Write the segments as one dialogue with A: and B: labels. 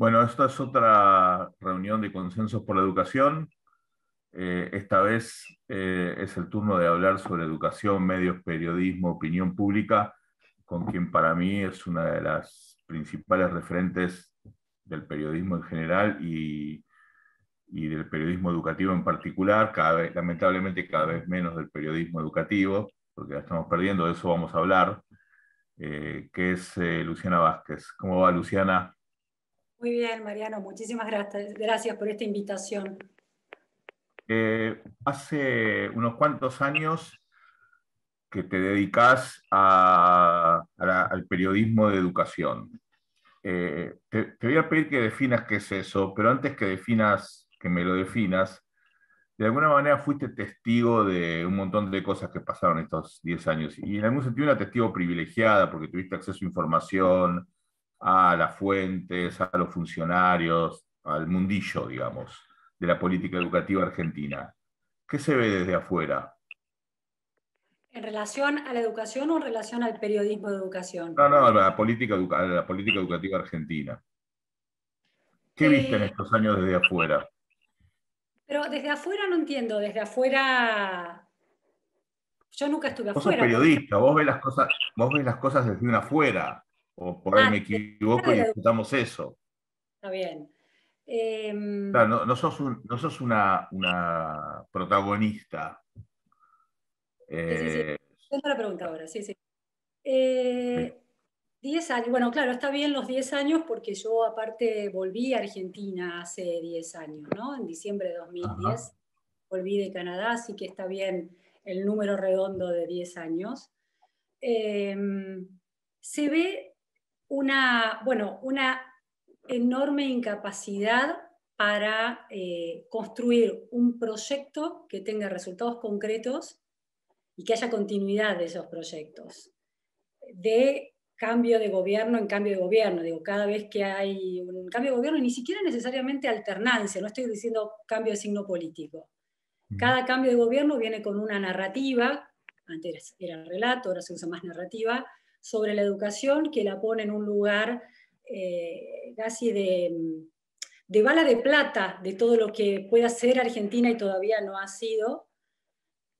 A: Bueno, esta es otra reunión de consensos por la educación. Esta vez es el turno de hablar sobre educación, medios, periodismo, opinión pública, con quien para mí es una de las principales referentes del periodismo en general y del periodismo educativo en particular, cada vez, lamentablemente cada vez menos del periodismo educativo, porque la estamos perdiendo, de eso vamos a hablar, que es Luciana Vázquez. ¿Cómo va, Luciana?
B: Muy bien, Mariano, muchísimas gracias por esta invitación.
A: Hace unos cuantos años que te dedicas al periodismo de educación. Te voy a pedir que definas qué es eso, pero antes que definas, que me lo definas, de alguna manera fuiste testigo de un montón de cosas que pasaron estos 10 años y en algún sentido una testigo privilegiada porque tuviste acceso a información, a las fuentes, a los funcionarios, al mundillo, digamos, de la política educativa argentina. ¿Qué se ve desde afuera?
B: ¿En relación a la educación o en relación al periodismo de educación?
A: No, no, a la política educativa argentina. ¿Qué viste en
B: Eh,
A: estos años desde afuera?
B: pero desde afuera no entiendo, desde afuera, yo nunca estuve
A: Vos sos
B: afuera, por
A: periodista,
B: ejemplo.
A: vos ves las cosas desde una afuera, o por ahí
B: Ah,
A: me
B: desde afuera
A: equivoco
B: de
A: y
B: la educación,
A: discutamos eso.
B: está bien.
A: Claro, no, no sos una protagonista.
B: Sí, sí, sí.
A: Eh,
B: Entiendo la pregunta ahora, sí, sí.
A: sí.
B: 10 años, bueno, claro, está bien los 10 años porque yo aparte volví a Argentina hace 10 años, ¿no? En diciembre de
A: Ajá.
B: 2010 volví de Canadá, así que está bien el número redondo de 10 años. Eh, Se ve una enorme incapacidad para construir un proyecto que tenga resultados concretos y que haya continuidad de esos proyectos. De cambio de gobierno en cambio de gobierno. Digo, cada vez que hay un cambio de gobierno, y ni siquiera necesariamente alternancia, no estoy diciendo cambio de signo político. Cada cambio de gobierno viene con una narrativa, antes era relato, ahora se usa más narrativa, sobre la educación que la pone en un lugar casi de bala de plata de todo lo que pueda ser Argentina y todavía no ha sido,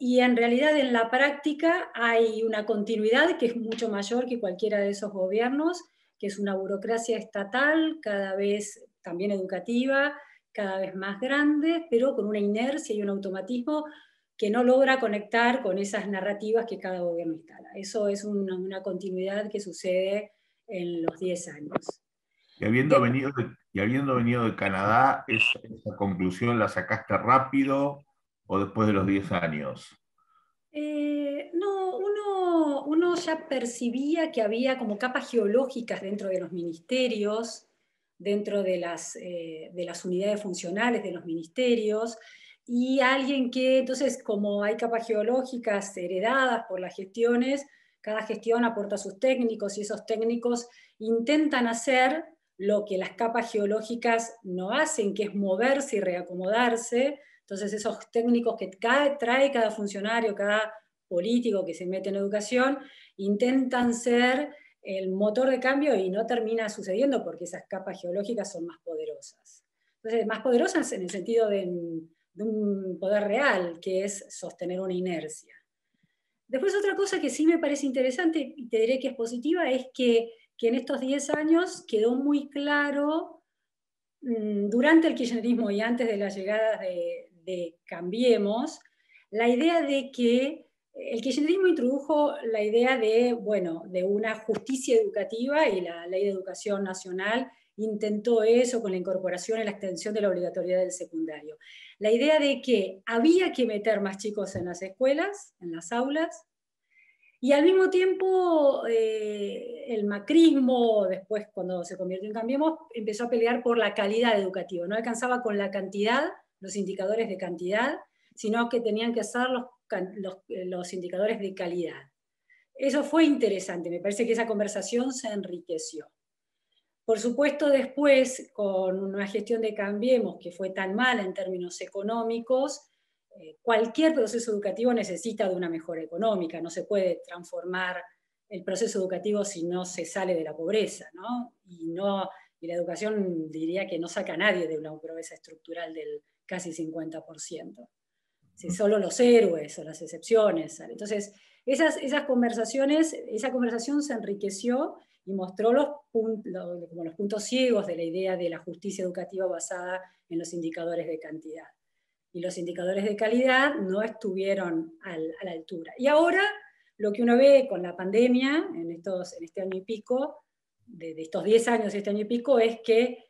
B: y en realidad en la práctica hay una continuidad que es mucho mayor que cualquiera de esos gobiernos, que es una burocracia estatal cada vez también educativa, cada vez más grande, pero con una inercia y un automatismo que no logra conectar con esas narrativas que cada gobierno instala. Eso es una continuidad que sucede en los 10 años. Después,
A: Y habiendo venido de Canadá, ¿esa conclusión la sacaste rápido o después de los 10 años?
B: no, uno ya percibía que había como capas geológicas dentro de los ministerios, dentro de las unidades funcionales de los ministerios, y alguien que, entonces, como hay capas geológicas heredadas por las gestiones, cada gestión aporta sus técnicos y esos técnicos intentan hacer lo que las capas geológicas no hacen, que es moverse y reacomodarse. Entonces, esos técnicos que trae cada funcionario, cada político que se mete en educación, intentan ser el motor de cambio y no termina sucediendo porque esas capas geológicas son más poderosas. Entonces, más poderosas en el sentido de un poder real, que es sostener una inercia. Después otra cosa que sí me parece interesante, y te diré que es positiva, es que en estos 10 años quedó muy claro durante el kirchnerismo y antes de la llegada de Cambiemos, la idea de que el kirchnerismo introdujo la idea de, bueno, de una justicia educativa y la Ley de Educación Nacional intentó eso con la incorporación y la extensión de la obligatoriedad del secundario. La idea de que había que meter más chicos en las escuelas, en las aulas, y al mismo tiempo, el macrismo, después cuando se convirtió en Cambiemos, empezó a pelear por la calidad educativa. No alcanzaba con la cantidad, los indicadores de cantidad, sino que tenían que ser los indicadores de calidad. Eso fue interesante, me parece que esa conversación se enriqueció. Por supuesto, después, con una gestión de Cambiemos que fue tan mala en términos económicos, cualquier proceso educativo necesita de una mejora económica, no se puede transformar el proceso educativo si no se sale de la pobreza, ¿no? Y no y la educación diría que no saca a nadie de una pobreza estructural del casi 50%. Si solo los héroes o las excepciones. Entonces, esas conversaciones, esa conversación se enriqueció y mostró como los puntos ciegos de la idea de la justicia educativa basada en los indicadores de cantidad. Y los indicadores de calidad no estuvieron a la altura. Y ahora, lo que uno ve con la pandemia, en este año y pico, de estos 10 años, este año y pico, es que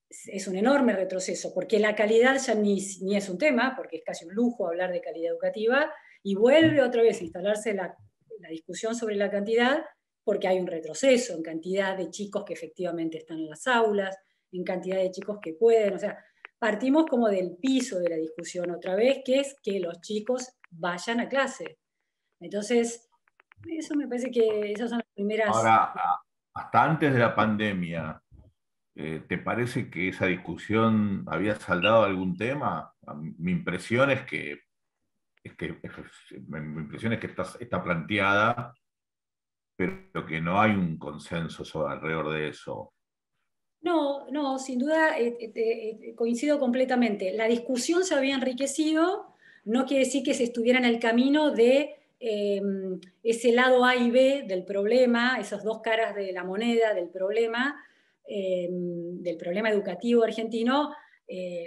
B: es un enorme retroceso, porque la calidad ya ni es un tema, porque es casi un lujo hablar de calidad educativa, y vuelve otra vez a instalarse la discusión sobre la cantidad, porque hay un retroceso en cantidad de chicos que efectivamente están en las aulas, en cantidad de chicos que pueden, o sea, partimos como del piso de la discusión otra vez, que es que los chicos vayan a clase. Entonces, eso me parece que esas son las primeras...
A: Ahora, hasta antes de la pandemia, ¿te parece que esa discusión había saldado algún tema? Mi impresión es que, mi impresión es que está planteada, pero que no hay un consenso alrededor de eso.
B: No, no, sin duda coincido completamente. La discusión se había enriquecido, no quiere decir que se estuviera en el camino de ese lado A y B del problema, esas dos caras de la moneda del problema educativo argentino.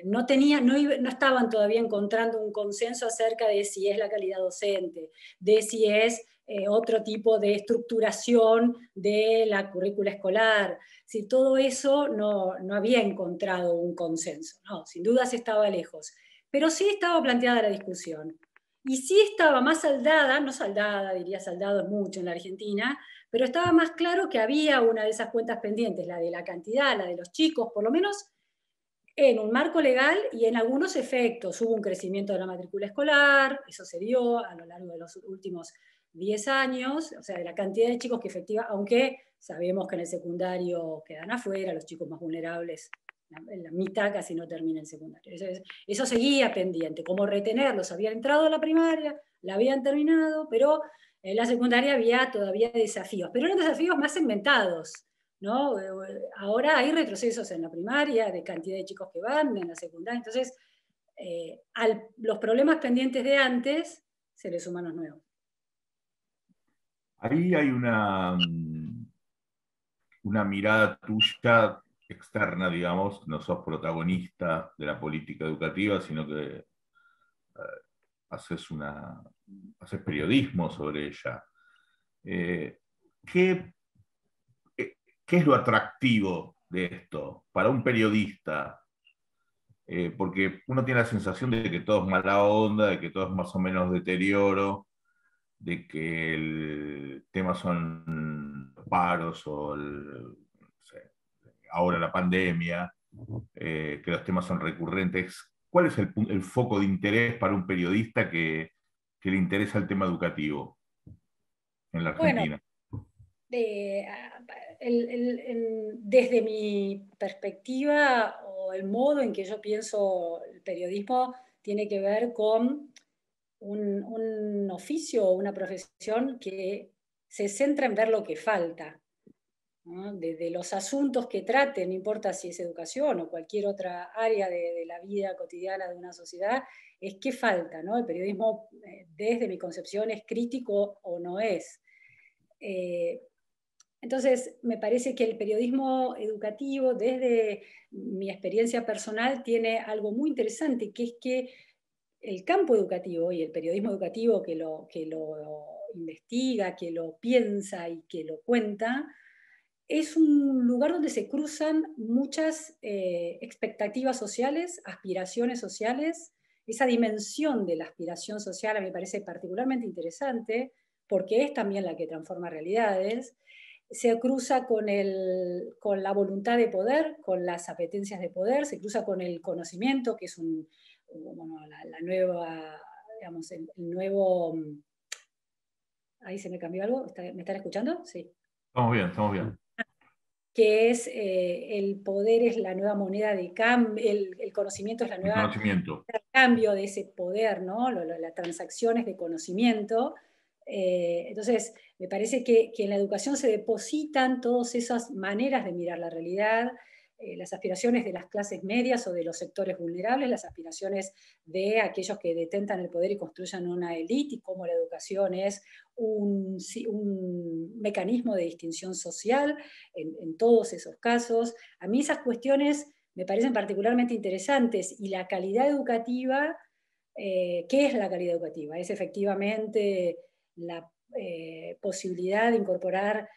B: No estaban todavía encontrando un consenso acerca de si es la calidad docente, de si es otro tipo de estructuración de la currícula escolar. Si todo eso no había encontrado un consenso, no, sin duda se estaba lejos, pero sí estaba planteada la discusión. Y sí estaba más saldada, no saldada, diría saldado es mucho en la Argentina, pero estaba más claro que había una de esas cuentas pendientes, la de la cantidad, la de los chicos, por lo menos en un marco legal y en algunos efectos. Hubo un crecimiento de la matrícula escolar, eso se dio a lo largo de los últimos 10 años, o sea, de la cantidad de chicos que efectivamente, aunque sabemos que en el secundario quedan afuera, los chicos más vulnerables, la mitad casi no termina el secundario. Eso seguía pendiente, cómo retenerlos. Habían entrado a la primaria, la habían terminado, pero en la secundaria había todavía desafíos, pero eran desafíos más inventados, ¿no? Ahora hay retrocesos en la primaria, de cantidad de chicos que van, en la secundaria, entonces a los problemas pendientes de antes se les suman los nuevos.
A: Ahí hay una mirada tuya externa, digamos, no sos protagonista de la política educativa, sino que haces, haces periodismo sobre ella. Eh, ¿qué, ¿Qué es lo atractivo de esto para un periodista? Porque uno tiene la sensación de que todo es mala onda, de que todo es más o menos deterioro, de que el tema son los paros o no sé, ahora la pandemia, que los temas son recurrentes. ¿Cuál es el foco de interés para un periodista que le interesa el tema educativo en la
B: Bueno,
A: Argentina?
B: desde mi perspectiva o el modo en que yo pienso el periodismo tiene que ver con un oficio o una profesión que se centra en ver lo que falta, ¿no? Desde los asuntos que traten, no importa si es educación o cualquier otra área de la vida cotidiana de una sociedad, es qué falta, ¿no? El periodismo, desde mi concepción, es crítico o no es. Eh, entonces, me parece que el periodismo educativo, desde mi experiencia personal, tiene algo muy interesante, que es que el campo educativo y el periodismo educativo que lo investiga, que lo piensa y que lo cuenta, es un lugar donde se cruzan muchas expectativas sociales, aspiraciones sociales. Esa dimensión de la aspiración social a mí me parece particularmente interesante porque es también la que transforma realidades. Se cruza con la voluntad de poder, con las apetencias de poder, se cruza con el conocimiento, que es bueno, la nueva, digamos, el nuevo... Ahí se me cambió algo, ¿me están escuchando? Sí.
A: Estamos bien, estamos bien.
B: Que es el poder es la nueva moneda de cambio, el conocimiento es la
A: El
B: nueva
A: conocimiento.
B: cambio de ese poder, ¿no? Las transacciones de conocimiento. Entonces, me parece que en la educación se depositan todas esas maneras de mirar la realidad, las aspiraciones de las clases medias o de los sectores vulnerables, las aspiraciones de aquellos que detentan el poder y construyan una élite, y cómo la educación es un mecanismo de distinción social en todos esos casos. A mí esas cuestiones me parecen particularmente interesantes, y la calidad educativa, ¿qué es la calidad educativa? Es efectivamente la posibilidad de incorporar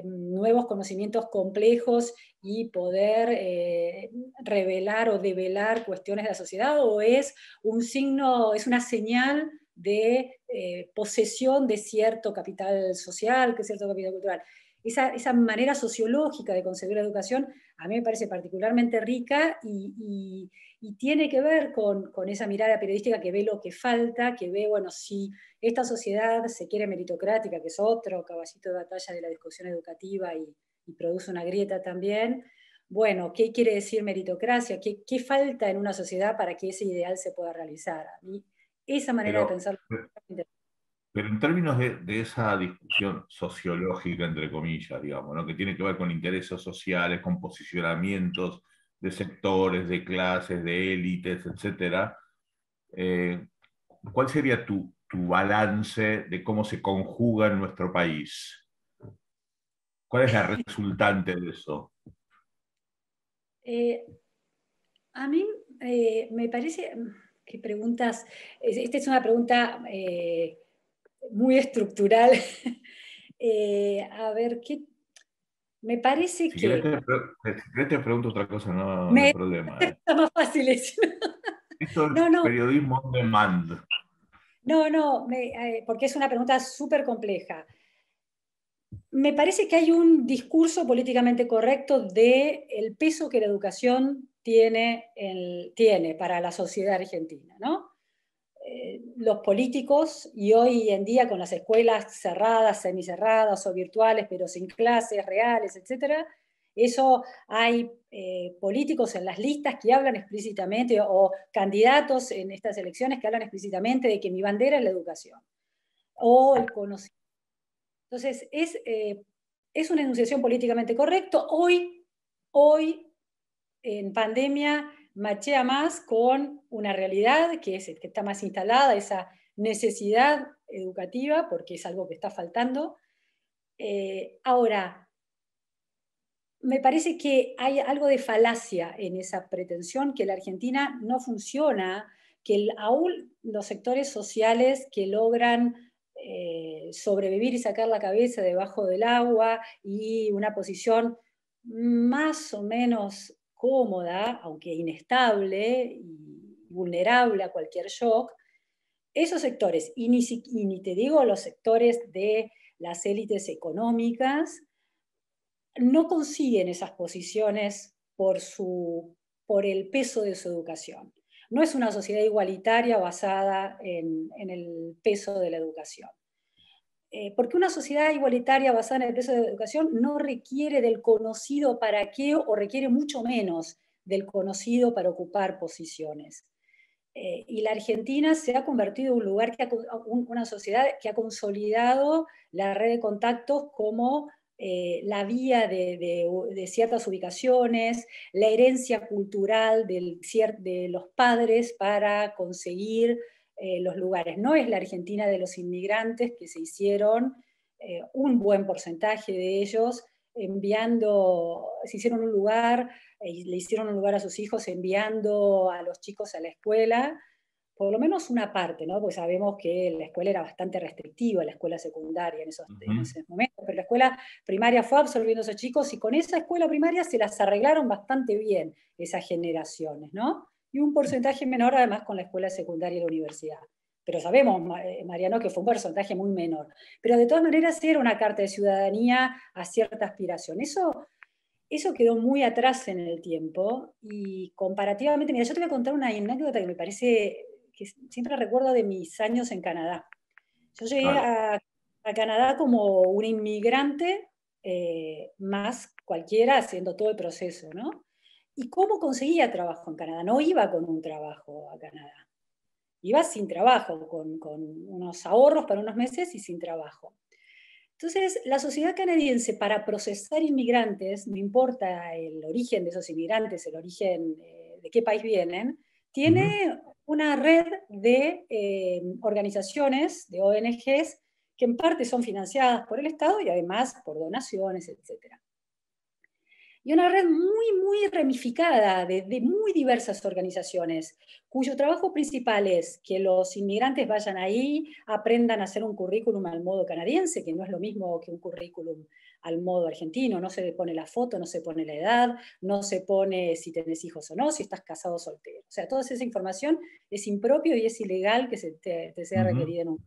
B: nuevos conocimientos complejos y poder revelar o develar cuestiones de la sociedad, o es un signo, es una señal de posesión de cierto capital social, que cierto capital cultural. Esa manera sociológica de concebir la educación a mí me parece particularmente rica, y tiene que ver con esa mirada periodística que ve lo que falta, que ve, bueno, si esta sociedad se quiere meritocrática, que es otro caballito de batalla de la discusión educativa y produce una grieta también. Bueno, ¿qué quiere decir meritocracia? ¿Qué falta en una sociedad para que ese ideal se pueda realizar? A mí, esa manera de
A: Pero,
B: pensar.
A: pero en términos de esa discusión sociológica, entre comillas, digamos, ¿no? Que tiene que ver con intereses sociales, con posicionamientos de sectores, de clases, de élites, etcétera, eh, ¿cuál sería tu balance de cómo se conjuga en nuestro país? ¿Cuál es la resultante de eso?
B: Eh, a mí me parece que preguntas, esta es una pregunta muy estructural. A ver, me parece
A: Si querés
B: que
A: si querés te pregunto otra cosa, no, no hay
B: me
A: problema.
B: está más fácil eso.
A: Esto es
B: No, no,
A: periodismo on demand.
B: no, porque es una pregunta súper compleja. Me parece que hay un discurso políticamente correcto de el peso que la educación tiene para la sociedad argentina, ¿no? Los políticos, y hoy en día con las escuelas cerradas, semicerradas o virtuales, pero sin clases reales, etcétera, eso hay políticos en las listas que hablan explícitamente, o candidatos en estas elecciones que hablan explícitamente de que mi bandera es la educación o el conocimiento. Entonces, es una enunciación políticamente correcta. Hoy en pandemia, machea más con una realidad que está más instalada, esa necesidad educativa, porque es algo que está faltando. Ahora, me parece que hay algo de falacia en esa pretensión, que la Argentina no funciona, que aún los sectores sociales que logran sobrevivir y sacar la cabeza debajo del agua, y una posición más o menos cómoda, aunque inestable y vulnerable a cualquier shock, esos sectores, y ni te digo los sectores de las élites económicas, no consiguen esas posiciones por el peso de su educación. No es una sociedad igualitaria basada en el peso de la educación. Porque una sociedad igualitaria basada en el peso de la educación no requiere del conocido para qué, o requiere mucho menos del conocido para ocupar posiciones. Y la Argentina se ha convertido en un lugar, una sociedad que ha consolidado la red de contactos como la vía de ciertas ubicaciones, la herencia cultural de los padres para conseguir los lugares. No es la Argentina de los inmigrantes, que se hicieron un buen porcentaje de ellos se hicieron un lugar, le hicieron un lugar a sus hijos enviando a los chicos a la escuela, por lo menos una parte, ¿no? Porque sabemos que la escuela era bastante restrictiva, la escuela secundaria en esos momentos, pero la escuela primaria fue absorbiendo a esos chicos, y con esa escuela primaria se las arreglaron bastante bien esas generaciones, ¿no? Y un porcentaje menor además con la escuela secundaria y la universidad. Pero sabemos, Mariano, que fue un porcentaje muy menor. Pero de todas maneras era una carta de ciudadanía a cierta aspiración. Eso quedó muy atrás en el tiempo, y comparativamente, mira, yo te voy a contar una anécdota que me parece, que siempre recuerdo de mis años en Canadá. Yo llegué
A: Vale.
B: a Canadá como un inmigrante más cualquiera, haciendo todo el proceso, ¿no? ¿Y cómo conseguía trabajo en Canadá? No iba con un trabajo a Canadá. Iba sin trabajo, con unos ahorros para unos meses y sin trabajo. Entonces, la sociedad canadiense, para procesar inmigrantes, no importa el origen de esos inmigrantes, el origen de qué país vienen,
A: Ujú.
B: tiene una red de organizaciones, de ONGs, que en parte son financiadas por el Estado y además por donaciones, etc. Y una red muy ramificada de muy diversas organizaciones, cuyo trabajo principal es que los inmigrantes vayan ahí, aprendan a hacer un currículum al modo canadiense, que no es lo mismo que un currículum al modo argentino, no se pone la foto, no se pone la edad, no se pone si tenés hijos o no, si estás casado o soltero. O sea, toda esa información es impropio y es ilegal que te sea
A: Ujú.
B: requerida en un...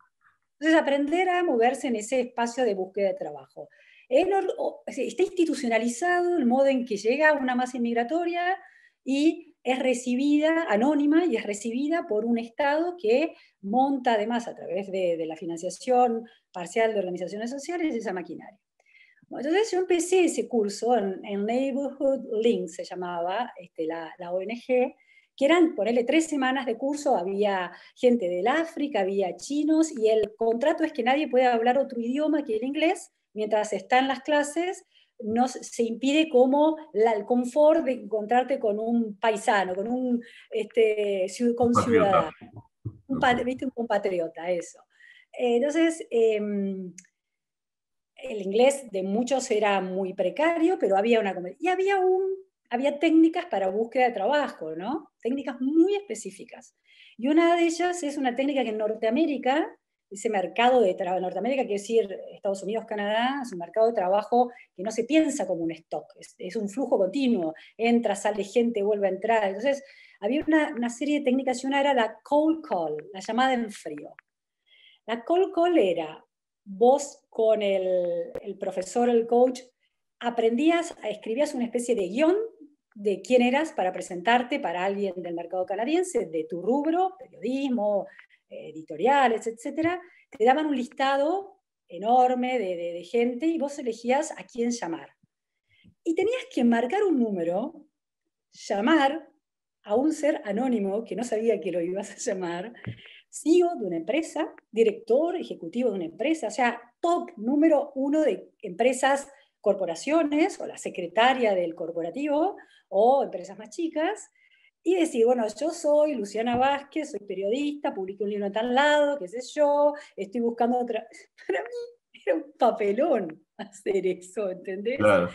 B: Entonces, aprender a moverse en ese espacio de búsqueda de trabajo. Está institucionalizado el modo en que llega una masa inmigratoria y es recibida, anónima, y es recibida por un Estado que monta además a través de la financiación parcial de organizaciones sociales esa maquinaria. Bueno, entonces yo empecé ese curso en Neighborhood Link, se llamaba la ONG, que eran, ponerle 3 semanas de curso, había gente del África, había chinos, y el contrato es que nadie puede hablar otro idioma que el inglés, mientras está en las clases, no se impide como el confort de encontrarte con un paisano, con un
A: Patriota.
B: conciudadano,
A: Ok.
B: ¿viste? Un compatriota, eso. Entonces, el inglés de muchos era muy precario, pero había y había técnicas para búsqueda de trabajo, ¿no? Técnicas muy específicas. Y una de ellas es una técnica que en Norteamérica, ese mercado de trabajo, Norteamérica quiere decir Estados Unidos, Canadá, es un mercado de trabajo que no se piensa como un stock, es un flujo continuo, entra, sale gente, vuelve a entrar. Entonces, había una serie de técnicas y una era la cold call, la llamada en frío. La cold call era, vos con el profesor, el coach, escribías una especie de guión de quién eras para presentarte para alguien del mercado canadiense, de tu rubro, periodismo, editoriales, etcétera. Te daban un listado enorme de gente y vos elegías a quién llamar. Y tenías que marcar un número, llamar a un ser anónimo que no sabía que lo ibas a llamar, CEO de una empresa, director ejecutivo de una empresa, o sea, top número 1 de empresas, corporaciones, o la secretaria del corporativo, o empresas más chicas, y decir, bueno, yo soy Luciana Vázquez, soy periodista, publiqué un libro en tal lado, qué sé yo, estoy buscando otra... Para mí era un papelón hacer eso, ¿entendés?
A: Claro.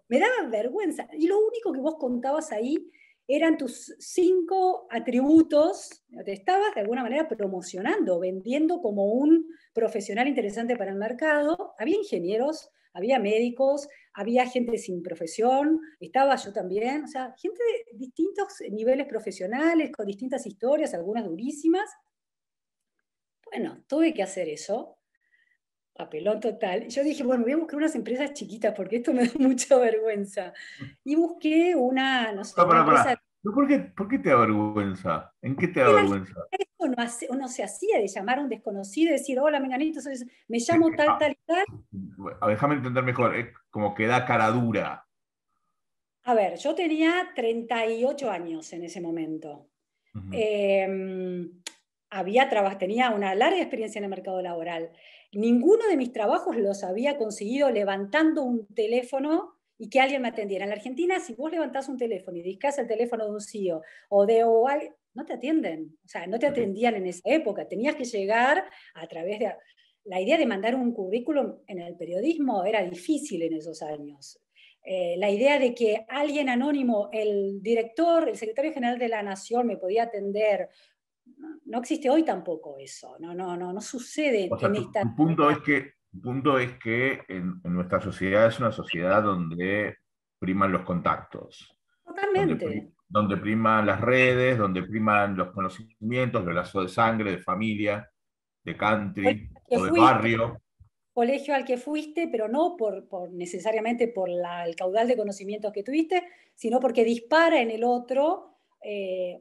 B: Me daba vergüenza. Y lo único que vos contabas ahí eran tus 5 atributos. Te estabas de alguna manera promocionando, vendiendo como un profesional interesante para el mercado. Había ingenieros, había médicos, había gente sin profesión, estaba yo también, o sea, gente de distintos niveles profesionales, con distintas historias, algunas durísimas. Bueno, tuve que hacer eso, papelón total. Yo dije, bueno, voy a buscar unas empresas chiquitas porque esto me da mucha vergüenza. Y busqué una, no sé, una empresa.
A: Pará. ¿No? ¿Por qué te da vergüenza? ¿En qué te da
B: En la
A: vergüenza?
B: Argentina esto no se hacía de llamar a un desconocido y decir, hola, menganito, me llamo tal,
A: Ah,
B: tal y tal.
A: déjame entender mejor. Es como que da cara dura.
B: A ver, yo tenía 38 años en ese momento.
A: Ujú.
B: Eh, tenía una larga experiencia en el mercado laboral. Ninguno de mis trabajos los había conseguido levantando un teléfono y que alguien me atendiera. En la Argentina, si vos levantás un teléfono y discás el teléfono de un CEO no te atienden. O sea, no te atendían en esa época. Tenías que llegar a través de... La idea de mandar un currículum en el periodismo era difícil en esos años. La idea de que alguien anónimo, el director, el secretario general de la Nación me podía atender, no existe hoy tampoco eso, no sucede
A: O sea,
B: en esta...
A: tu punto es que en nuestra sociedad es una sociedad donde priman los contactos,
B: Totalmente.
A: donde priman las redes, donde priman los conocimientos, los lazos de sangre, de familia, de country
B: Que
A: o de
B: fuiste,
A: barrio.
B: colegio al que fuiste, pero no necesariamente por el caudal de conocimientos que tuviste, sino porque dispara en el otro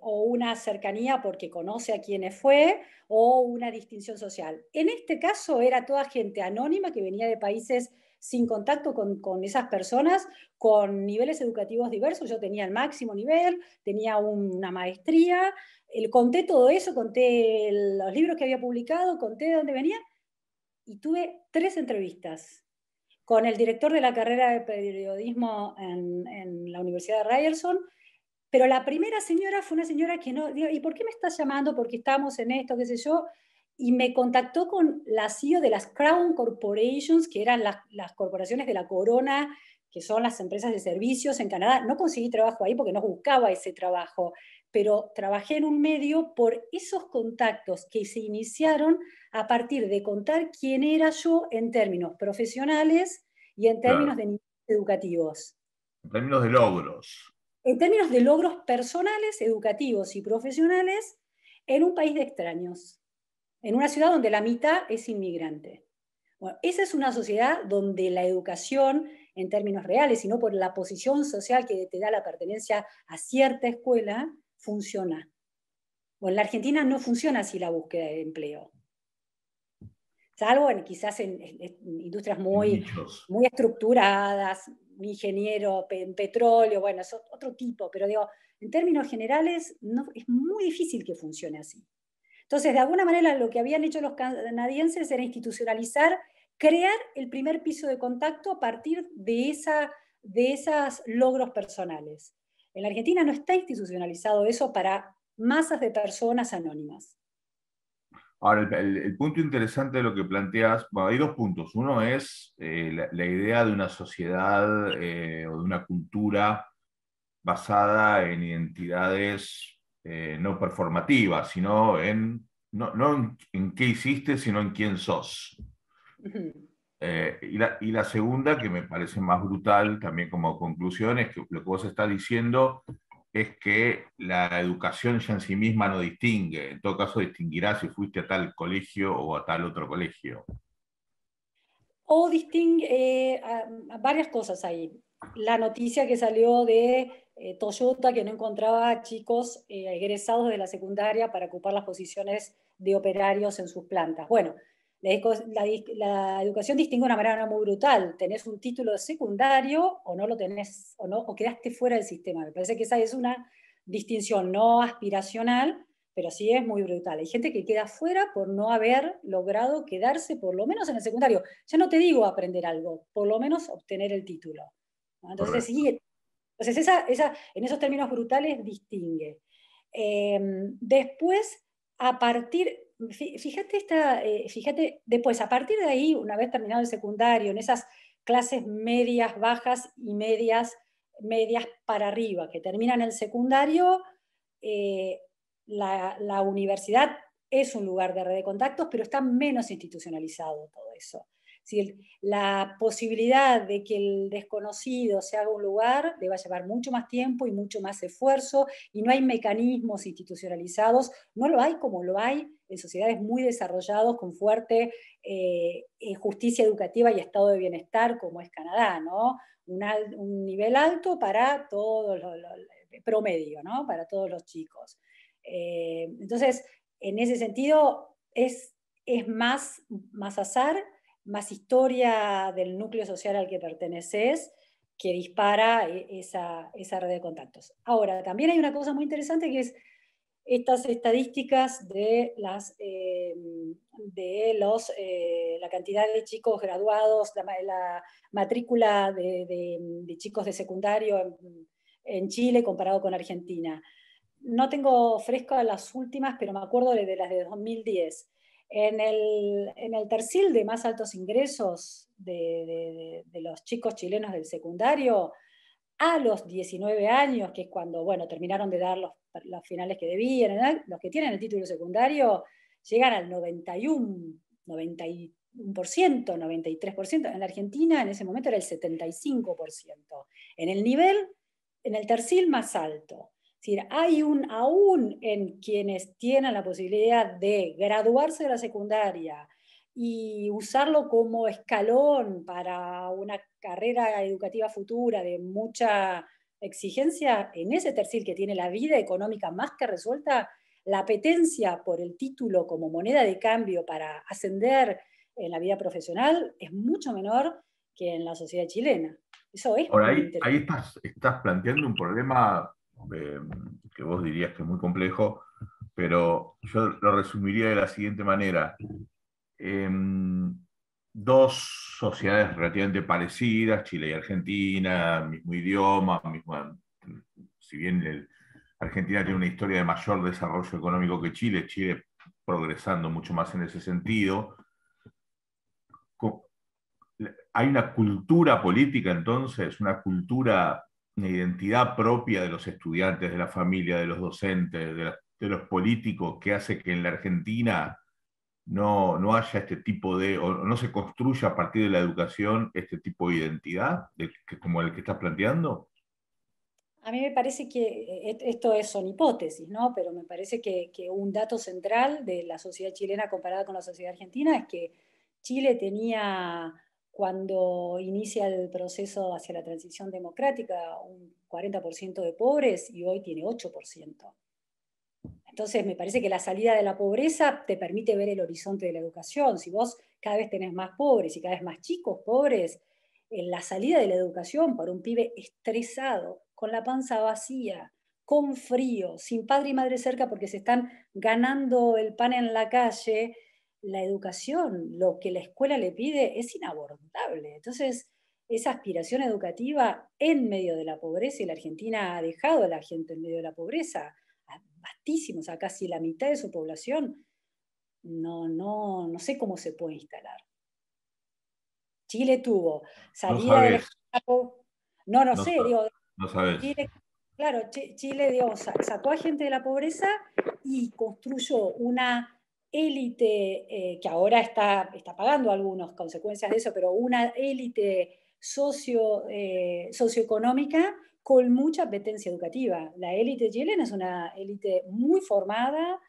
B: o una cercanía porque conoce a quienes fue o una distinción social. En este caso era toda gente anónima que venía de países sin contacto con esas personas, con niveles educativos diversos. Yo tenía el máximo nivel, tenía una maestría, conté todo eso, conté los libros que había publicado, conté de dónde venía, y tuve 3 entrevistas con el director de la carrera de periodismo en la Universidad de Ryerson, pero la primera señora fue una señora que no, digo, ¿y por qué me estás llamando? Porque estamos en esto, qué sé yo, y me contactó con la CEO de las Crown Corporations, que eran las corporaciones de la corona, que son las empresas de servicios en Canadá. No conseguí trabajo ahí porque no buscaba ese trabajo, pero trabajé en un medio por esos contactos que se iniciaron a partir de contar quién era yo en términos profesionales y en términos
A: Claro,
B: de niveles educativos.
A: en términos de logros.
B: En términos de logros personales, educativos y profesionales en un país de extraños, en una ciudad donde la mitad es inmigrante. Bueno, esa es una sociedad donde la educación, en términos reales, y no por la posición social que te da la pertenencia a cierta escuela, funciona. Bueno, en la Argentina no funciona así la búsqueda de empleo. Salvo quizás en industrias
A: En
B: muy,
A: nichos.
B: muy estructuradas, un ingeniero en petróleo, bueno, es otro tipo, pero digo, en términos generales no, es muy difícil que funcione así. Entonces, de alguna manera, lo que habían hecho los canadienses era institucionalizar, crear el primer piso de contacto a partir de esos logros personales. En la Argentina no está institucionalizado eso para masas de personas anónimas.
A: Ahora, el punto interesante de lo que planteas, bueno, hay dos puntos. Uno es la idea de una sociedad o de una cultura basada en identidades no performativas, sino no en qué hiciste, sino en quién sos. Y la segunda, que me parece más brutal también como conclusión, es que lo que vos estás diciendo es que la educación ya en sí misma no distingue. En todo caso, distinguirá si fuiste a tal colegio o a tal otro colegio.
B: O distingue varias cosas ahí. La noticia que salió de Toyota, que no encontraba chicos egresados de la secundaria para ocupar las posiciones de operarios en sus plantas. Bueno, la educación distingue de una manera muy brutal. Tenés un título de secundario o no lo tenés, o, no, o quedaste fuera del sistema. Me parece que esa es una distinción no aspiracional, pero sí es muy brutal. Hay gente que queda fuera por no haber logrado quedarse por lo menos en el secundario. Ya no te digo aprender algo, por lo menos obtener el título. ¿No? Entonces,
A: Correcto.
B: sí, entonces en esos términos brutales distingue. Después, a partir, fíjate, después, a partir de ahí, una vez terminado el secundario, en esas clases medias, bajas y medias para arriba, que terminan el secundario, eh, la universidad es un lugar de red de contactos, pero está menos institucionalizado todo eso. Si la posibilidad de que el desconocido se haga un lugar le va a llevar mucho más tiempo y mucho más esfuerzo, y no hay mecanismos institucionalizados, no lo hay como lo hay en sociedades muy desarrolladas con fuerte justicia educativa y estado de bienestar, como es Canadá, ¿no? Un nivel alto para todos los promedio, ¿no? Para todos los chicos. Entonces, en ese sentido, es más azar, más historia del núcleo social al que perteneces, que dispara esa red de contactos. Ahora, también hay una cosa muy interesante que es estas estadísticas la cantidad de chicos graduados, la matrícula de chicos de secundario en Chile comparado con Argentina. No tengo fresco las últimas, pero me acuerdo de las de 2010. En el tercil de más altos ingresos de los chicos chilenos del secundario, a los 19 años, que es cuando, bueno, terminaron de dar los finales que debían, ¿no? Los que tienen el título secundario llegan al 91%, 93%. En la Argentina en ese momento era el 75%. En el nivel, en el tercil más alto. Es decir, hay aún en quienes tienen la posibilidad de graduarse de la secundaria y usarlo como escalón para una carrera educativa futura de mucha exigencia, en ese tercil que tiene la vida económica más que resuelta, la apetencia por el título como moneda de cambio para ascender en la vida profesional es mucho menor que en la sociedad chilena. Eso es
A: Ahora,
B: muy
A: ahí
B: interesante.
A: estás planteando un problema eh, que vos dirías que es muy complejo, pero yo lo resumiría de la siguiente manera. dos sociedades relativamente parecidas, Chile y Argentina, mismo idioma, mismo, si bien Argentina tiene una historia de mayor desarrollo económico que Chile, Chile progresando mucho más en ese sentido. Hay una cultura política entonces, una cultura, una identidad propia de los estudiantes, de la familia, de los docentes, de los políticos, que hace que en la Argentina no haya este tipo de, o no se construya a partir de la educación este tipo de identidad, como el que estás planteando.
B: A mí me parece que esto son hipótesis, ¿no? Pero me parece que un dato central de la sociedad chilena comparada con la sociedad argentina es que Chile tenía, cuando inicia el proceso hacia la transición democrática, un 40% de pobres y hoy tiene 8%. Entonces, me parece que la salida de la pobreza te permite ver el horizonte de la educación. Si vos cada vez tenés más pobres y cada vez más chicos pobres, en la salida de la educación para un pibe estresado, con la panza vacía, con frío, sin padre y madre cerca porque se están ganando el pan en la calle, la educación, lo que la escuela le pide, es inabordable. Entonces, esa aspiración educativa en medio de la pobreza, y la Argentina ha dejado a la gente en medio de la pobreza, vastísimo, o sea, casi la mitad de su población, no sé cómo se puede instalar. Chile tuvo
A: No
B: salida del
A: sabes,
B: esclavo, no
A: no,
B: sé, digo,
A: no sabes.
B: Chile, claro, Chile digo, sacó a gente de la pobreza y construyó una élite que ahora está pagando algunas consecuencias de eso, pero una élite socioeconómica con mucha apetencia educativa. La élite chilena es una élite muy formada,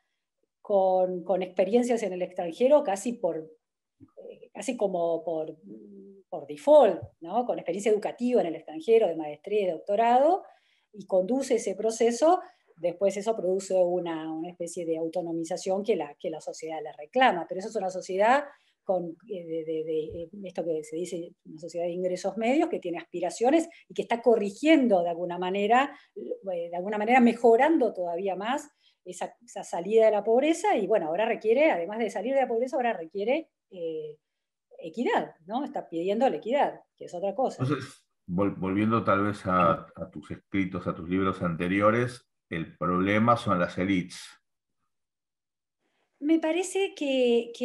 B: con experiencias en el extranjero casi como por default, ¿no? Con experiencia educativa en el extranjero, de maestría y de doctorado, y conduce ese proceso. Después eso produce una especie de autonomización que la sociedad le reclama, pero eso es una sociedad de esto que se dice, una sociedad de ingresos medios, que tiene aspiraciones y que está corrigiendo de alguna manera mejorando todavía más esa salida de la pobreza, y bueno, ahora requiere, además de salir de la pobreza, ahora requiere equidad, ¿no? Está pidiendo la equidad, que es otra cosa.
A: Entonces, volviendo tal vez a tus escritos, a tus libros anteriores, el problema son las élites.
B: Me parece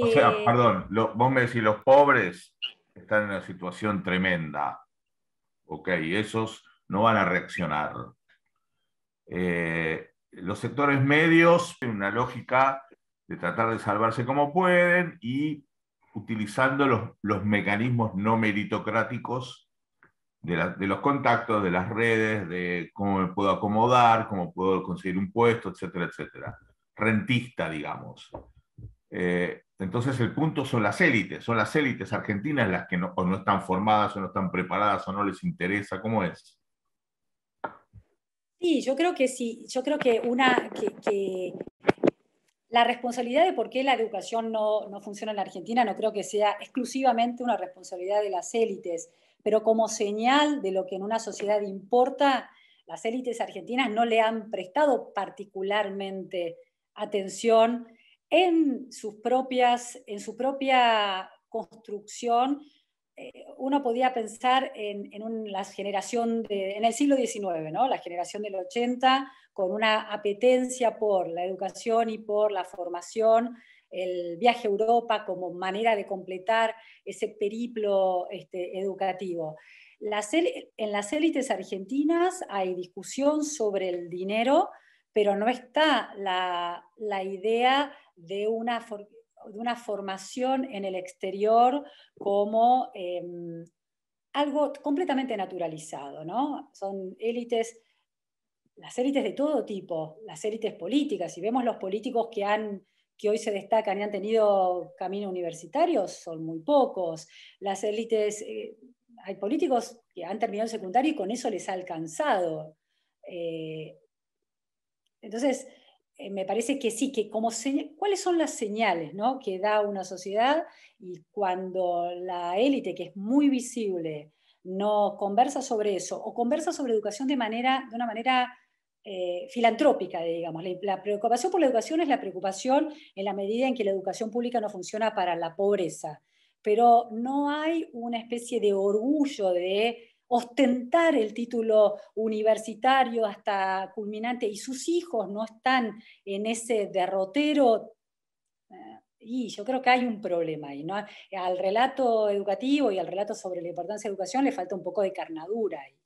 A: O sea, perdón, vos me decís, los pobres están en una situación tremenda. Ok, esos no van a reaccionar. Los sectores medios tienen una lógica de tratar de salvarse como pueden y utilizando los mecanismos no meritocráticos de los contactos, de las redes, de cómo me puedo acomodar, cómo puedo conseguir un puesto, etcétera, etcétera. Rentista, digamos. Entonces el punto son las élites argentinas las que o no están formadas, o no están preparadas, o no les interesa, ¿cómo es?
B: sí, yo creo que sí, yo creo que la responsabilidad de por qué la educación no funciona en la Argentina no creo que sea exclusivamente una responsabilidad de las élites, pero como señal de lo que en una sociedad importa, las élites argentinas no le han prestado particularmente atención en su propia construcción. Uno podía pensar la generación en el siglo XIX, ¿no? La generación del 80, con una apetencia por la educación y por la formación, el viaje a Europa como manera de completar ese periplo educativo. En las élites argentinas hay discusión sobre el dinero, pero no está la idea de una formación en el exterior como algo completamente naturalizado, ¿no? Son élites, las élites de todo tipo, las élites políticas. Si vemos los políticos que hoy se destacan y han tenido camino universitario, son muy pocos. Las élites, hay políticos que han terminado el secundario y con eso les ha alcanzado. Eh, entonces, me parece que sí, que ¿cuáles son las señales, ¿no?, que da una sociedad? Y cuando la élite, que es muy visible, no conversa sobre eso, o conversa sobre educación de una manera filantrópica, digamos. La preocupación por la educación es la preocupación en la medida en que la educación pública no funciona para la pobreza. pero no hay una especie de orgullo de ostentar el título universitario hasta culminante, y sus hijos no están en ese derrotero. Y yo creo que hay un problema ahí, ¿no? Al relato educativo y al relato sobre la importancia de la educación le falta un poco de carnadura ahí.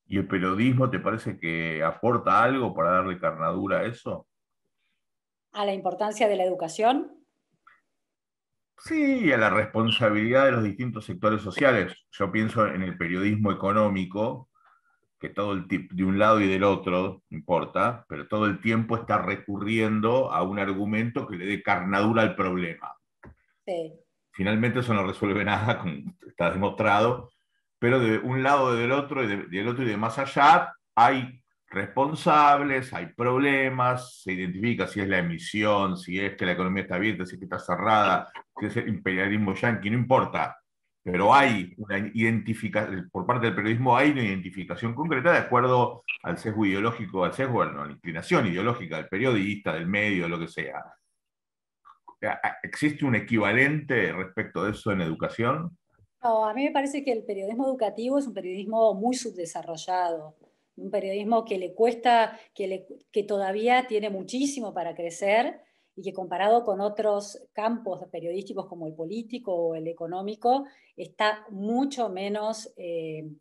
A: ¿Y el periodismo te parece que aporta algo para darle carnadura a eso?
B: A la importancia de la educación.
A: Sí, y a la responsabilidad de los distintos sectores sociales. Yo pienso en el periodismo económico, que todo el tiempo, de un lado y del otro, no importa, pero todo el tiempo está recurriendo a un argumento que le dé carnadura al problema.
B: Sí.
A: Finalmente eso no resuelve nada, como está demostrado, pero de un lado y del otro, del otro y de más allá, hay responsables, hay problemas, se identifica si es la emisión, si es que la economía está abierta, si es que está cerrada, si es el imperialismo yanqui, no importa. Pero hay una identificación, por parte del periodismo hay una identificación concreta de acuerdo al sesgo ideológico, al sesgo, bueno, a la inclinación ideológica del periodista, del medio, de lo que sea. ¿Existe un equivalente respecto de eso en educación?
B: No, a mí me parece que el periodismo educativo es un periodismo muy subdesarrollado, un periodismo que le cuesta, que todavía tiene muchísimo para crecer y que comparado con otros campos periodísticos como el político o el económico, está mucho menos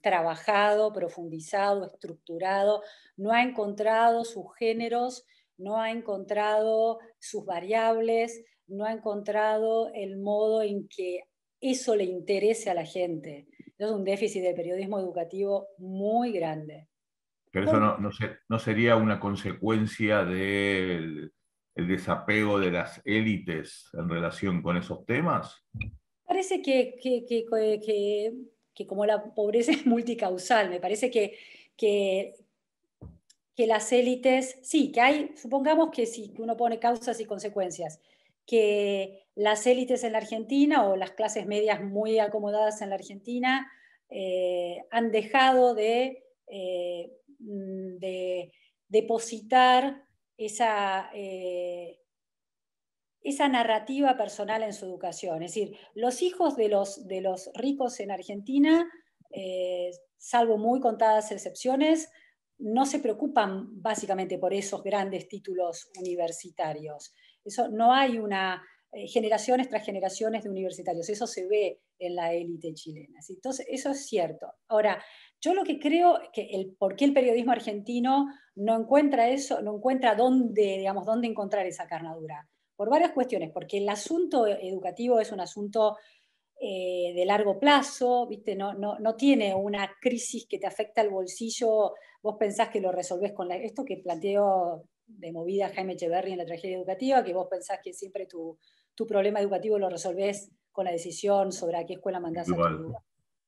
B: trabajado, profundizado, estructurado, no ha encontrado sus géneros, no ha encontrado sus variables, no ha encontrado el modo en que eso le interese a la gente. Es un déficit de periodismo educativo muy grande.
A: Pero eso
B: Porque
A: no sería una consecuencia del el desapego de las élites en relación con esos temas.
B: parece que como la pobreza es multicausal, me parece que, que las élites, sí, que hay, supongamos que sí, que uno pone causas y consecuencias, que las élites en la Argentina o las clases medias muy acomodadas en la Argentina han dejado de depositar esa, esa narrativa personal en su educación. Es decir, los hijos de los ricos en Argentina, salvo muy contadas excepciones, no se preocupan básicamente por esos grandes títulos universitarios. Eso, no hay una generaciones tras generaciones de universitarios, eso se ve en la élite chilena. ¿Sí? Entonces, eso es cierto. Ahora, yo lo que creo que por qué el periodismo argentino no encuentra eso, no encuentra dónde, digamos, dónde encontrar esa carnadura por varias cuestiones, porque el asunto educativo es un asunto de largo plazo, ¿viste? No tiene una crisis que te afecta al bolsillo, vos pensás que lo resolvés con esto que planteó de movida Jaime Echeverry en la tragedia educativa, que vos pensás que siempre tu problema educativo lo resolvés con la decisión sobre a qué escuela mandás a
A: Igual.
B: tu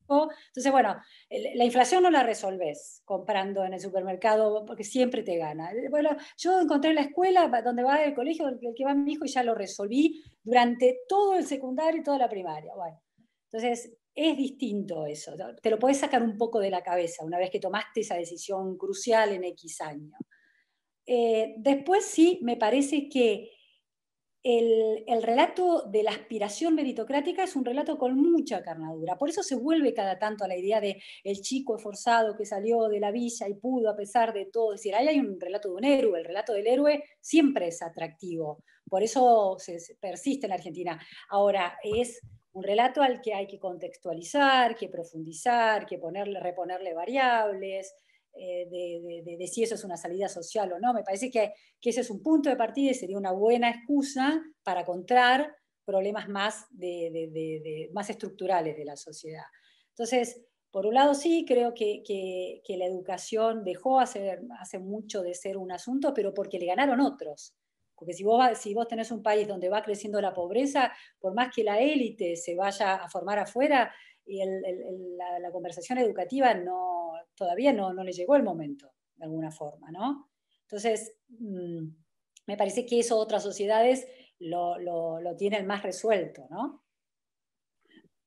B: entonces, bueno, la inflación no la resolvés comprando en el supermercado porque siempre te gana. Bueno, yo encontré la escuela donde va el colegio, el que va mi hijo, y ya lo resolví durante todo el secundario y toda la primaria. Bueno, entonces es distinto eso. Te lo podés sacar un poco de la cabeza una vez que tomaste esa decisión crucial en X años. Después sí, me parece que el relato de la aspiración meritocrática es un relato con mucha carnadura. Por eso se vuelve cada tanto a la idea de el chico esforzado que salió de la villa y pudo a pesar de todo. Es decir, ahí hay un relato de un héroe. El relato del héroe siempre es atractivo. Por eso se persiste en la Argentina. Ahora, es un relato al que hay que contextualizar, que profundizar, que reponerle variables, de si eso es una salida social o no. Me parece que ese es un punto de partida y sería una buena excusa para encontrar problemas más, más estructurales de la sociedad. Entonces, por un lado sí, creo que la educación dejó hace mucho de ser un asunto, pero porque le ganaron otros. Porque si vos tenés un país donde va creciendo la pobreza, por más que la élite se vaya a formar afuera, y la conversación educativa todavía no le llegó el momento, de alguna forma, ¿no? Entonces, me parece que eso otras sociedades lo tienen más resuelto, ¿no?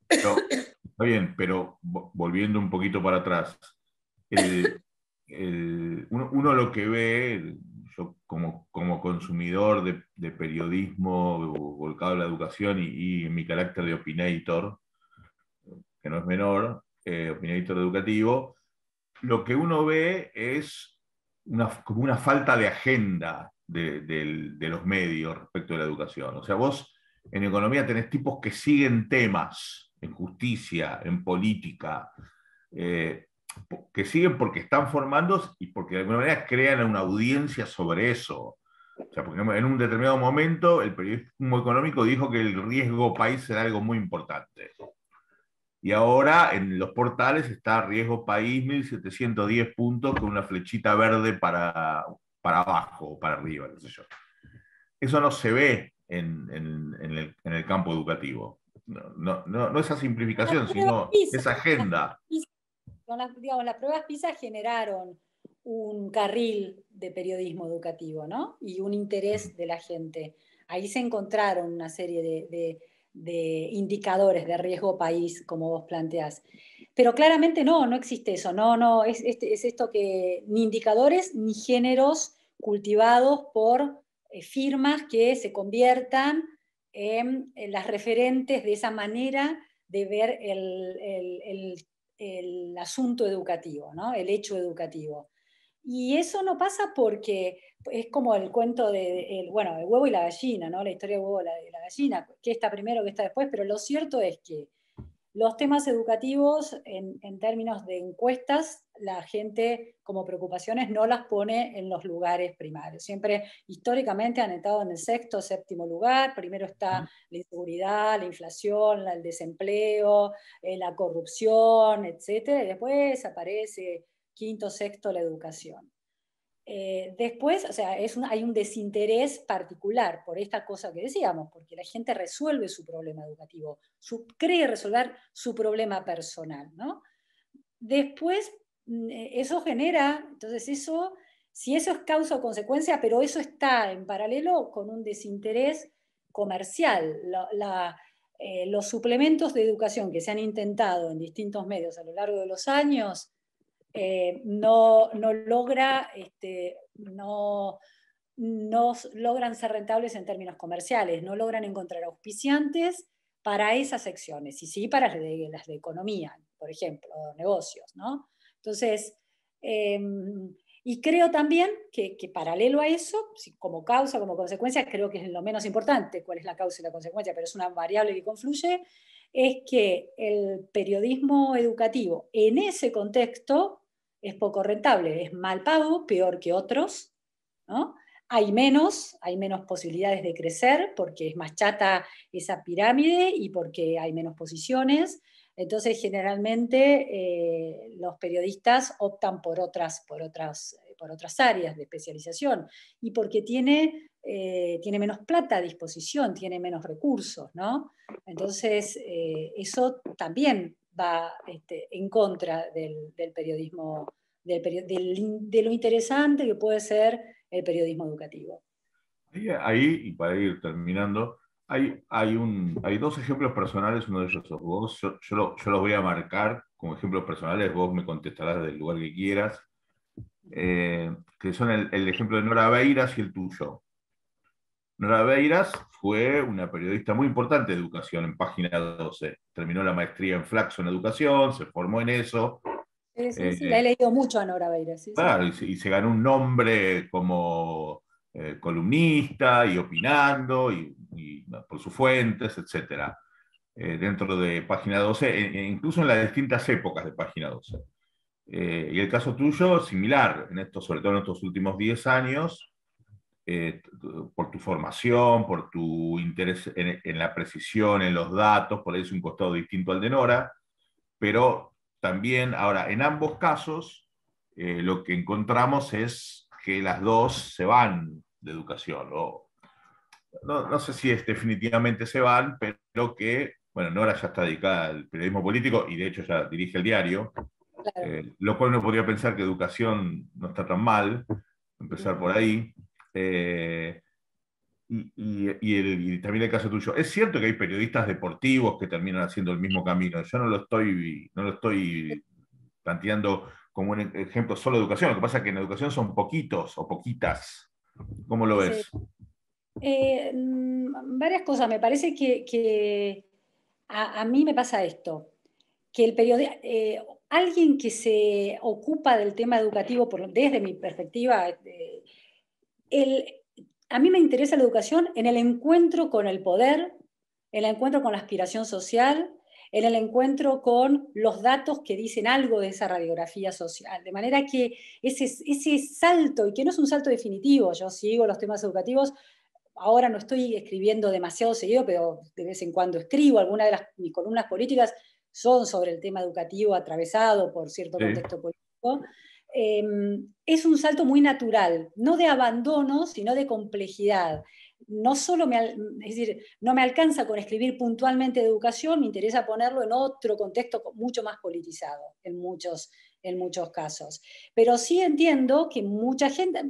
A: Pero, está bien, pero volviendo un poquito para atrás, el, uno lo que ve, yo como consumidor de periodismo volcado a la educación y en mi carácter de opinator, que no es menor, opinator educativo, lo que uno ve es como una falta de agenda de los medios respecto de la educación. O sea, vos en economía tenés tipos que siguen temas, en justicia, en política, eh, que siguen porque están formando y porque de alguna manera crean una audiencia sobre eso. O sea, porque en un determinado momento el periodismo económico dijo que el riesgo país era algo muy importante. Y ahora en los portales está riesgo país 1710 puntos con una flechita verde para abajo o para arriba, no sé yo. Eso no se ve en el campo educativo. No esa
B: Las
A: simplificación,
B: pruebas
A: sino
B: PISA,
A: esa
B: las
A: agenda.
B: pruebas PISA, digamos, las pruebas PISA generaron un carril de periodismo educativo, ¿no? Y un interés de la gente. Ahí se encontraron una serie de indicadores de riesgo país, como vos planteás. Pero claramente no existe eso. No, es esto que ni indicadores ni géneros cultivados por firmas que se conviertan en las referentes de esa manera de ver el asunto educativo, ¿no? El hecho educativo. Y eso no pasa porque es como el cuento bueno, el huevo y la gallina, ¿no? La historia del huevo y la gallina, qué está primero, qué está después, pero lo cierto es que los temas educativos, en términos de encuestas, la gente como preocupaciones no las pone en los lugares primarios. Siempre históricamente han estado en el sexto o séptimo lugar. Primero está la inseguridad, la inflación, el desempleo, la corrupción, etcétera, y después aparece quinto, sexto la educación. Después, o sea, hay un desinterés particular por esta cosa que decíamos, porque la gente resuelve su problema educativo, cree resolver su problema personal, ¿no? Después, eso genera, entonces eso, si eso es causa o consecuencia, pero eso está en paralelo con un desinterés comercial. Los suplementos de educación que se han intentado en distintos medios a lo largo de los años no logra, no logran ser rentables en términos comerciales, no logran encontrar auspiciantes para esas secciones, y sí para las de economía, por ejemplo, negocios, ¿no? Entonces, y creo también que paralelo a eso, como causa, como consecuencia, creo que es lo menos importante cuál es la causa y la consecuencia, pero es una variable que confluye, es que el periodismo educativo en ese contexto es poco rentable, es mal pago, peor que otros, ¿no? Hay menos posibilidades de crecer porque es más chata esa pirámide y porque hay menos posiciones. Entonces, generalmente los periodistas optan por otras áreas de especialización y porque tiene menos plata a disposición, tiene menos recursos, ¿no? Entonces, eso también va en contra del periodismo, de lo interesante que puede ser el periodismo educativo.
A: Ahí, y para ir terminando, hay dos ejemplos personales, uno de ellos sos vos, yo los voy a marcar como ejemplos personales, vos me contestarás del lugar que quieras, que son el ejemplo de Nora Beiras y el tuyo. Nora Beiras fue una periodista muy importante de educación en Página 12. Terminó la maestría en Flaxo en educación, se formó en eso.
B: Sí, la he
A: Eh,
B: leído mucho a Nora Beira, sí, sí.
A: claro, y se ganó un nombre como columnista y opinando y por sus fuentes, etcétera, dentro de Página 12, incluso en las distintas épocas de Página 12. Y el caso tuyo, similar, sobre todo en estos últimos 10 años, por tu formación, por tu interés en la precisión, en los datos, por ahí es un costado distinto al de Nora, pero también, ahora, en ambos casos, lo que encontramos es que las dos se van de educación, no sé si es definitivamente se van, pero que, bueno, Nora ya está dedicada al periodismo político y de hecho ya dirige el diario,
B: Claro.
A: lo cual uno podría pensar que educación no está tan mal, empezar por ahí. Y también el caso tuyo. Es cierto que hay periodistas deportivos que terminan haciendo el mismo camino. Yo no lo estoy planteando como un ejemplo solo de educación. Lo que pasa es que en educación son poquitos o poquitas ¿Cómo lo
B: Ese,
A: ves?
B: varias cosas. Me parece que a mí me pasa esto, que el periodista, alguien que se ocupa del tema educativo, desde mi perspectiva, el, a mí me interesa la educación en el encuentro con el poder, en el encuentro con la aspiración social, en el encuentro con los datos que dicen algo de esa radiografía social. De manera que ese salto, y que no es un salto definitivo, yo sigo los temas educativos, ahora no estoy escribiendo demasiado seguido, pero de vez en cuando escribo, algunas de mis columnas políticas son sobre el tema educativo atravesado por cierto
A: Sí.
B: contexto político. eh, es un salto muy natural, no de abandono, sino de complejidad. No solo es decir, no me alcanza con escribir puntualmente de educación, me interesa ponerlo en otro contexto mucho más politizado en muchos casos. Pero sí entiendo que mucha gente,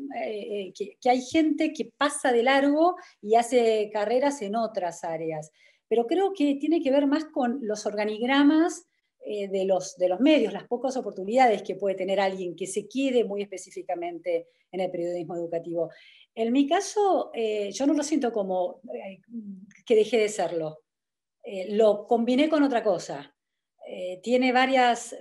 B: que hay gente que pasa de largo y hace carreras en otras áreas. Pero creo que tiene que ver más con los organigramas de los medios, las pocas oportunidades que puede tener alguien que se quede muy específicamente en el periodismo educativo. En mi caso, yo no lo siento como que dejé de serlo. Lo combiné con otra cosa. Tiene varias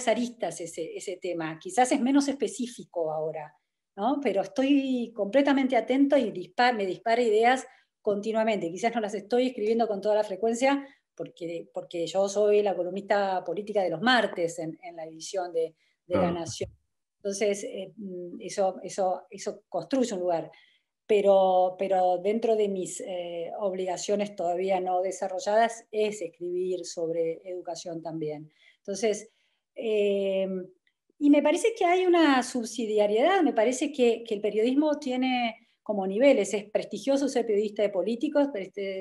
B: aristas ese tema. Quizás es menos específico ahora, ¿no? Pero estoy completamente atento y me dispara ideas continuamente. Quizás no las estoy escribiendo con toda la frecuencia porque yo soy la columnista política de los martes en la edición de La
A: Claro.
B: Nación. Entonces, eso construye un lugar, pero dentro de mis obligaciones todavía no desarrolladas es escribir sobre educación también. Entonces, eh, y me parece que hay una subsidiariedad, me parece que el periodismo tiene como niveles, es prestigioso ser periodista de políticos,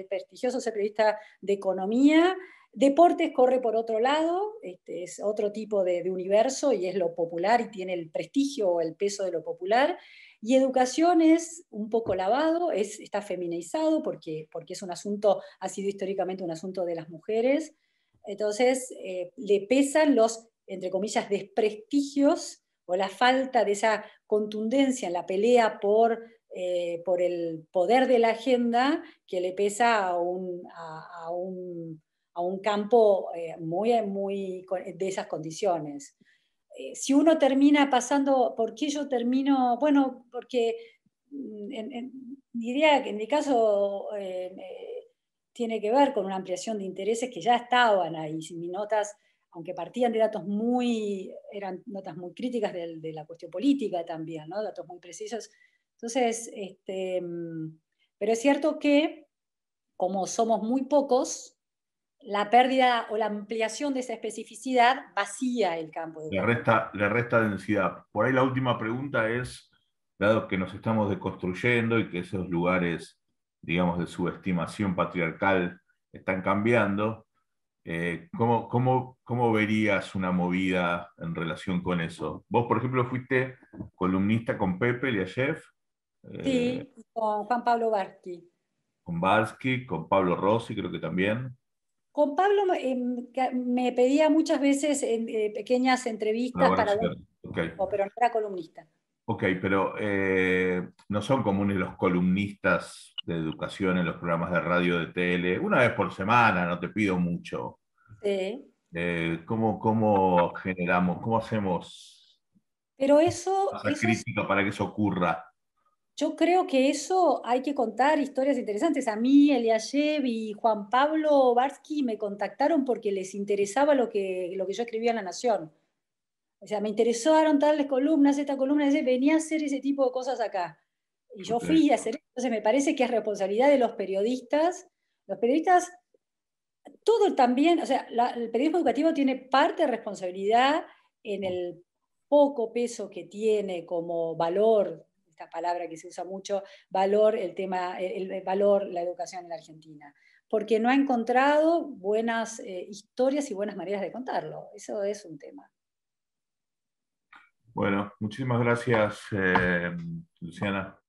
B: prestigioso ser periodista de economía, deportes corre por otro lado, es otro tipo de universo y es lo popular y tiene el prestigio o el peso de lo popular. Y educación es un poco lavado, está feminizado porque es un asunto, ha sido históricamente un asunto de las mujeres. Entonces, le pesan los, entre comillas, desprestigios o la falta de esa contundencia en la pelea por el poder de la agenda que le pesa a un campo muy de esas condiciones. Si uno termina pasando, ¿por qué yo termino? Bueno, porque diría que en mi caso tiene que ver con una ampliación de intereses que ya estaban ahí. Mis notas, aunque partían de datos eran notas muy críticas de la cuestión política también, ¿no? Datos muy precisos. Entonces, pero es cierto que como somos muy pocos, la pérdida o la ampliación de esa especificidad vacía el campo educativo.
A: Le resta densidad. Por ahí la última pregunta es, dado que nos estamos deconstruyendo y que esos lugares, digamos, de subestimación patriarcal están cambiando, ¿cómo verías una movida en relación con eso? Vos, por ejemplo, fuiste columnista con Pepe Liayev, eh,
B: Sí, con Juan Pablo Barsky.
A: con Barsky, con Pablo Rossi, creo que también.
B: Con Pablo me pedía muchas veces pequeñas entrevistas para algún
A: Colaboración. Ok.
B: tipo, pero no era columnista.
A: Ok, pero no son comunes los columnistas de educación en los programas de radio, de tele. Una vez por semana, no te pido mucho.
B: Sí.
A: ¿Cómo generamos, cómo hacemos
B: Pero eso,
A: masa crítica para que eso ocurra?
B: yo creo que eso hay que contar historias interesantes. A mí, Eliashev y Juan Pablo Barsky me contactaron porque les interesaba lo que yo escribía en La Nación. O sea, me interesaron tales columnas, esta columna, venía a hacer ese tipo de cosas acá. Y yo
A: Ok.
B: fui a hacer eso. Entonces me parece que es responsabilidad de los periodistas. Los periodistas, todo también, o sea, el periodismo educativo tiene parte de responsabilidad en el poco peso que tiene como valor, esta palabra que se usa mucho, valor el tema, el valor la educación en la Argentina, porque no ha encontrado buenas historias y buenas maneras de contarlo. Eso es un tema.
A: Bueno, muchísimas gracias, Luciana.